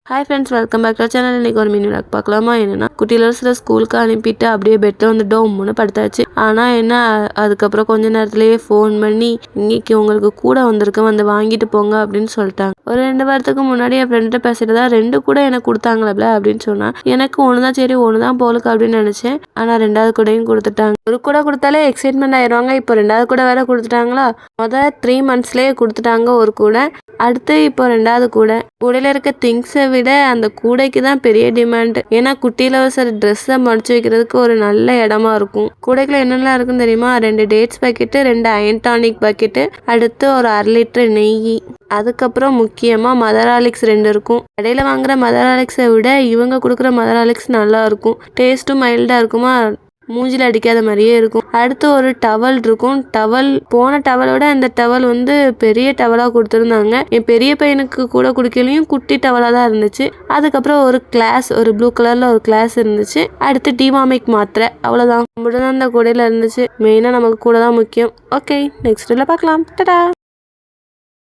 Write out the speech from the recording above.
Hi friends, welcome back to channel. இன்னைக்கு ஒரு mini vlog பார்க்கலாமா? என்னன்னா, குட்டியில ஸ்கூலுக்கு அனுப்பிட்டு அப்படியே பெட்டில் வந்து டோம்னு படுத்தாச்சு. ஆனால் என்ன, அதுக்கப்புறம் கொஞ்ச நேரத்துலேயே ஃபோன் பண்ணி இன்னைக்கு உங்களுக்கு கூட வந்திருக்கு, வந்து வாங்கிட்டு போங்க அப்படின்னு சொல்லிட்டாங்க. ஒரு 2 வாரத்துக்கு முன்னாடி என் ஃப்ரெண்ட்ட பேசிட்டு தான் 2 கூட எனக்கு கொடுத்தாங்களே அப்படின்னு சொன்னா, எனக்கு ஒண்ணுதான், சரி ஒண்ணுதான் போலுக்கு அப்படின்னு நினைச்சேன். ஆனால் 2வது கூடையும் கொடுத்துட்டாங்க. ஒரு கூட கொடுத்தாலே எக்ஸைட்மெண்ட் ஆயிடுவாங்க. இப்போ 2வது கூட வேற கொடுத்துட்டாங்களா? 3 மந்த்ஸ்லேயே கொடுத்துட்டாங்க ஒரு கூட. அடுத்து இப்போ 2வது கூடையில இருக்க திங்ஸை விட அந்த கூடைக்கு தான் பெரிய டிமாண்ட். ஏன்னா குட்டியில ட்ரெஸ்ஸை மடிச்சு வைக்கிறதுக்கு ஒரு நல்ல இடமா இருக்கும். கூடைக்குள்ள என்னெல்லாம் இருக்குன்னு தெரியுமா? 2 dates packet, 2 iron tonic packet, அடுத்து ஒரு 1/2 லிட்டர் நெய், அதுக்கப்புறம் முக்கியமா மதர் ஹார்லிக்ஸ் 2 இருக்கும். கடையில வாங்குற மதர் ஹார்லிக்ஸை விட இவங்க கொடுக்குற மதர் ஹார்லிக்ஸ் நல்லா இருக்கும். டேஸ்ட்டும் மைல்டா இருக்குமா, மூஞ்சில அடிக்காத மாதிரியே இருக்கும். அடுத்து ஒரு டவல் இருக்கும். போன டவலோட இந்த டவல் பெரிய டவலா கொடுத்துருந்தாங்க. என் பெரிய பையனுக்கு கூட குடிக்கலையும் குட்டி டவலா தான் இருந்துச்சு. அதுக்கப்புறம் ஒரு கிளாஸ், ஒரு ப்ளூ கலர்ல ஒரு கிளாஸ் இருந்துச்சு. அடுத்து டிமாமிக் மாத்திரை, அவ்வளவுதான். அந்த கூடையில இருந்துச்சு. மெயினா நமக்கு கூட தான் முக்கியம். ஓகே, நெக்ஸ்ட்ல பார்க்கலாம். டடா.